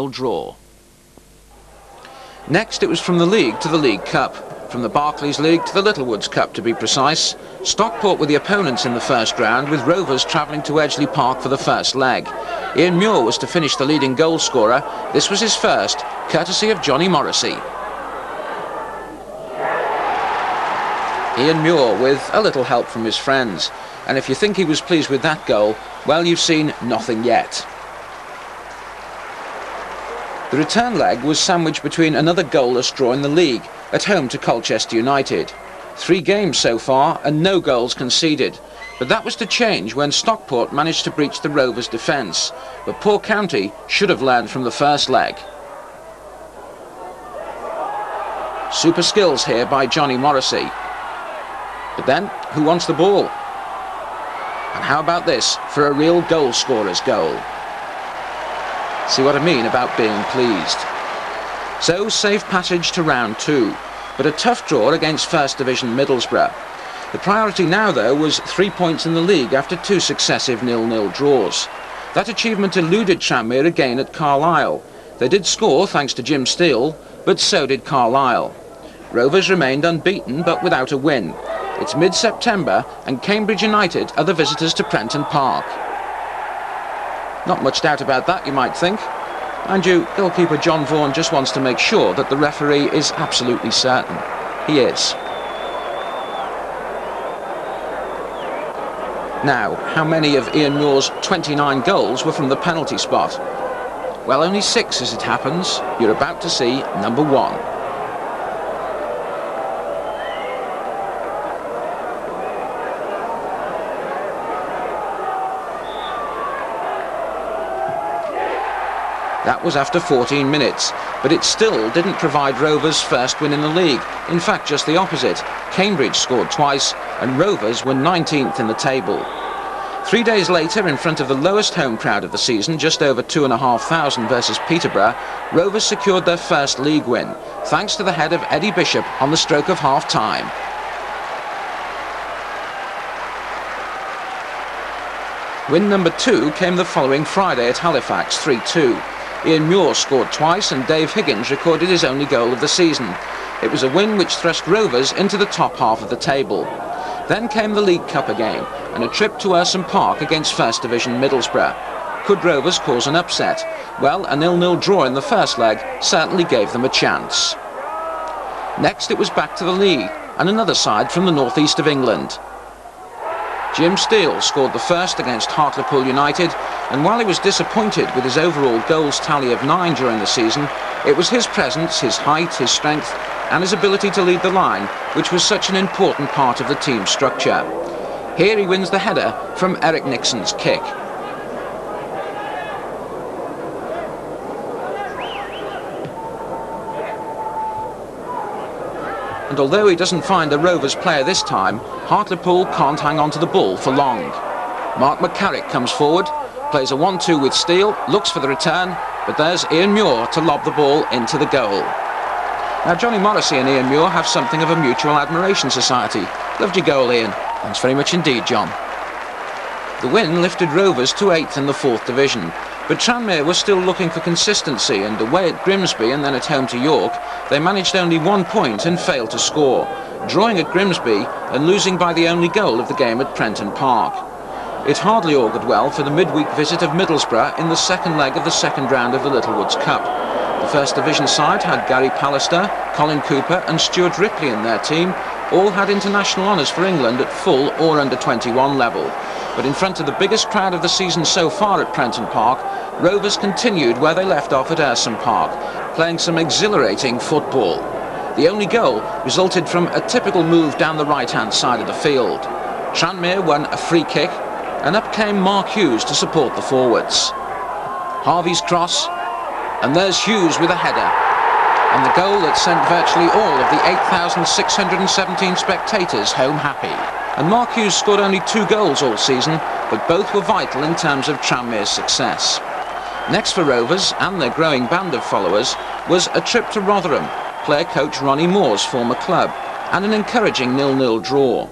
0-0 draw. Next it was from the League to the League Cup. From the Barclays League to the Littlewoods Cup, to be precise. Stockport were the opponents in the first round, with Rovers travelling to Edgeley Park for the first leg. Ian Muir was to finish the leading goal scorer. This was his first, courtesy of Johnny Morrissey. Ian Muir with a little help from his friends. And if you think he was pleased with that goal, well, you've seen nothing yet. The return leg was sandwiched between another goalless draw in the league, at home to Colchester United. 3 games so far and no goals conceded. But that was to change when Stockport managed to breach the Rovers' defence. But poor County should have learned from the first leg. Super skills here by Johnny Morrissey. But then, who wants the ball? And how about this for a real goal scorer's goal? See what I mean about being pleased. So, safe passage to round 2, but a tough draw against First Division Middlesbrough. The priority now, though, was 3 points in the league after 2 successive 0-0 draws. That achievement eluded Tranmere again at Carlisle. They did score thanks to Jim Steele, but so did Carlisle. Rovers remained unbeaten, but without a win. It's mid-September, and Cambridge United are the visitors to Prenton Park. Not much doubt about that, you might think. Mind you, goalkeeper John Vaughan just wants to make sure that the referee is absolutely certain. He is. Now, how many of Ian Muir's 29 goals were from the penalty spot? Well, only 6 as it happens. You're about to see number 1. That was after 14 minutes, but it still didn't provide Rovers' first win in the league. In fact, just the opposite. Cambridge scored twice, and Rovers were 19th in the table. 3 days later, in front of the lowest home crowd of the season, just over 2,500 versus Peterborough, Rovers secured their first league win, thanks to the head of Eddie Bishop on the stroke of half-time. Win number 2 came the following Friday at Halifax, 3-2. Ian Muir scored twice and Dave Higgins recorded his only goal of the season. It was a win which thrust Rovers into the top half of the table. Then came the League Cup again, and a trip to Urson Park against First Division Middlesbrough. Could Rovers cause an upset? Well, a 0-0 draw in the first leg certainly gave them a chance. Next it was back to the league, and another side from the northeast of England. Jim Steele scored the first against Hartlepool United, and while he was disappointed with his overall goals tally of 9 during the season, it was his presence, his height, his strength and his ability to lead the line which was such an important part of the team structure. Here he wins the header from Eric Nixon's kick. And although he doesn't find a Rovers player this time, Hartlepool can't hang on to the ball for long. Mark McCarrick comes forward, plays a 1-2 with Steele, looks for the return, but there's Ian Muir to lob the ball into the goal. Now Johnny Morrissey and Ian Muir have something of a mutual admiration society. Loved your goal, Ian. Thanks very much indeed, John. The win lifted Rovers to 8th in the 4th Division, but Tranmere was still looking for consistency, and away at Grimsby and then at home to York, they managed only 1 point and failed to score, drawing at Grimsby and losing by the only goal of the game at Prenton Park. It hardly augured well for the midweek visit of Middlesbrough in the second leg of the second round of the Littlewoods Cup. The First Division side had Gary Pallister, Colin Cooper and Stuart Ripley in their team. All had international honours for England at full or under 21 level. But in front of the biggest crowd of the season so far at Prenton Park, Rovers continued where they left off at Urson Park, playing some exhilarating football. The only goal resulted from a typical move down the right-hand side of the field. Tranmere won a free kick, and up came Mark Hughes to support the forwards. Harvey's cross, and there's Hughes with a header. And the goal that sent virtually all of the 8,617 spectators home happy. And Mark Hughes scored only 2 goals all season, but both were vital in terms of Tranmere's success. Next for Rovers, and their growing band of followers, was a trip to Rotherham, player-coach Ronnie Moore's former club, and an encouraging 0-0 draw.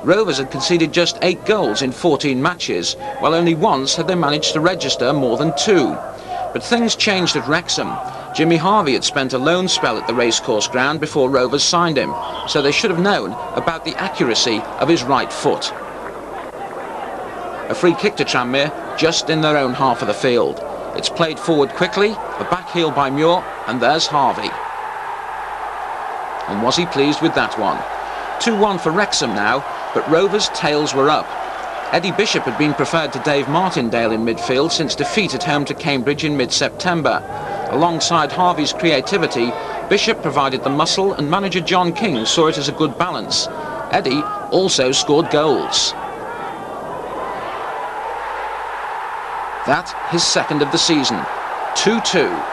Rovers had conceded just 8 goals in 14 matches, while only once had they managed to register more than 2. But things changed at Wrexham. Jimmy Harvey had spent a loan spell at the racecourse ground before Rovers signed him, so they should have known about the accuracy of his right foot. A free kick to Tranmere, just in their own half of the field. It's played forward quickly, a back heel by Muir, and there's Harvey. And was he pleased with that one? 2-1 for Wrexham now, but Rovers' tails were up. Eddie Bishop had been preferred to Dave Martindale in midfield since defeat at home to Cambridge in mid-September. Alongside Harvey's creativity, Bishop provided the muscle and manager John King saw it as a good balance. Eddie also scored goals. That his second of the season. 2-2.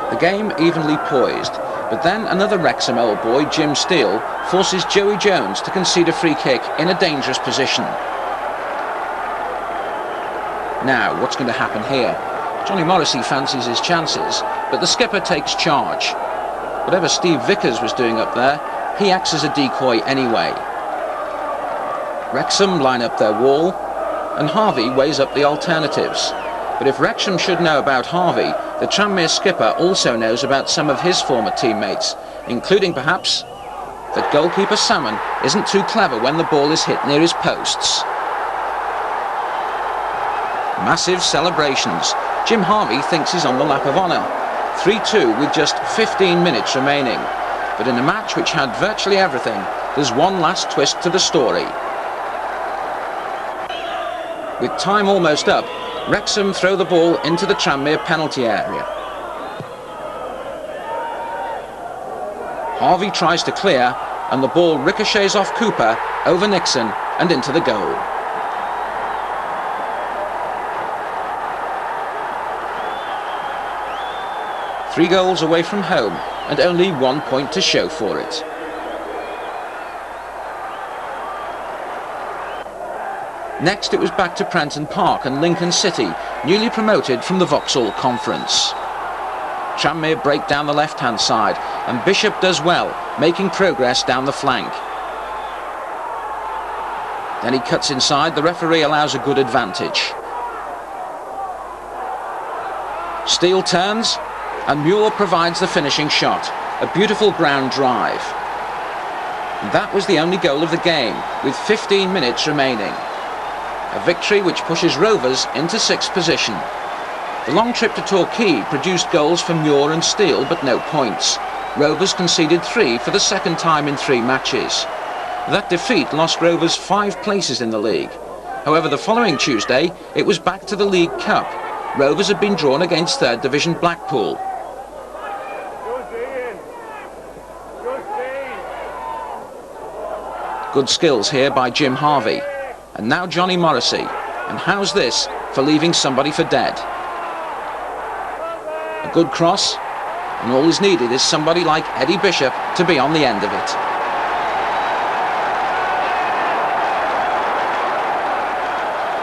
The game evenly poised, but then another Wrexham old boy, Jim Steele, forces Joey Jones to concede a free kick in a dangerous position. Now, what's going to happen here? Johnny Morrissey fancies his chances, but the skipper takes charge. Whatever Steve Vickers was doing up there, he acts as a decoy anyway. Wrexham line up their wall, and Harvey weighs up the alternatives. But if Wrexham should know about Harvey, the Tranmere skipper also knows about some of his former teammates, including perhaps that goalkeeper Salmon isn't too clever when the ball is hit near his posts. Massive celebrations. Jim Harvey thinks he's on the lap of honour. 3-2 with just 15 minutes remaining. But in a match which had virtually everything, there's one last twist to the story. With time almost up, Wrexham throw the ball into the Tranmere penalty area. Harvey tries to clear, and the ball ricochets off Cooper, over Nixon, and into the goal. Three goals away from home, and only 1 point to show for it. Next it was back to Prenton Park and Lincoln City, newly promoted from the Vauxhall Conference. Tranmere break down the left-hand side, and Bishop does well, making progress down the flank. Then he cuts inside, the referee allows a good advantage. Steele turns, and Muir provides the finishing shot, a beautiful ground drive. And that was the only goal of the game, with 15 minutes remaining. A victory which pushes Rovers into 6th position. The long trip to Torquay produced goals for Muir and Steele, but no points. Rovers conceded 3 for the second time in 3 matches. That defeat lost Rovers 5 places in the league. However, the following Tuesday, it was back to the League Cup. Rovers had been drawn against 3rd Division Blackpool. Good skills here by Jim Harvey. And now Johnny Morrissey. And how's this for leaving somebody for dead? A good cross, and all is needed is somebody like Eddie Bishop to be on the end of it.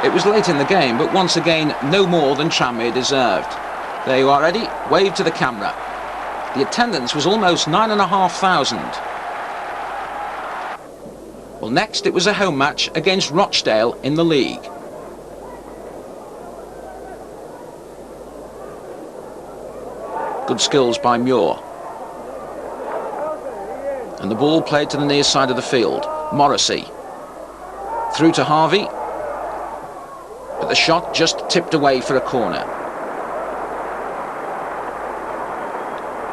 It was late in the game, but once again, no more than Tranmere deserved. There you are, Eddie. Wave to the camera. The attendance was almost 9,500. Well, next it was a home match against Rochdale in the league. Good skills by Muir. And the ball played to the near side of the field. Morrissey. Through to Harvey. But the shot just tipped away for a corner.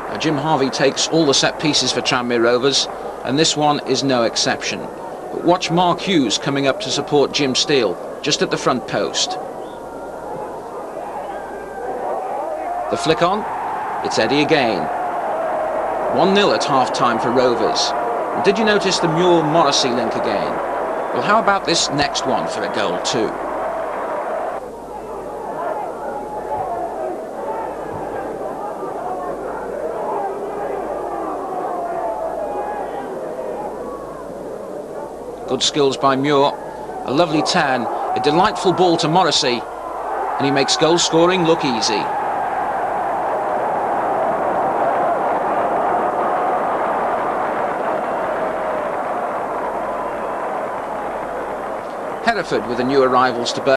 Now, Jim Harvey takes all the set pieces for Tranmere Rovers, and this one is no exception. But watch Mark Hughes coming up to support Jim Steele, just at the front post. The flick on, it's Eddie again. 1-0 at half-time for Rovers. And did you notice the Muir-Morrissey link again? Well, how about this next one for a goal too? Good skills by Muir, a lovely turn, a delightful ball to Morrissey, and he makes goal scoring look easy. Hereford with the new arrivals to bear.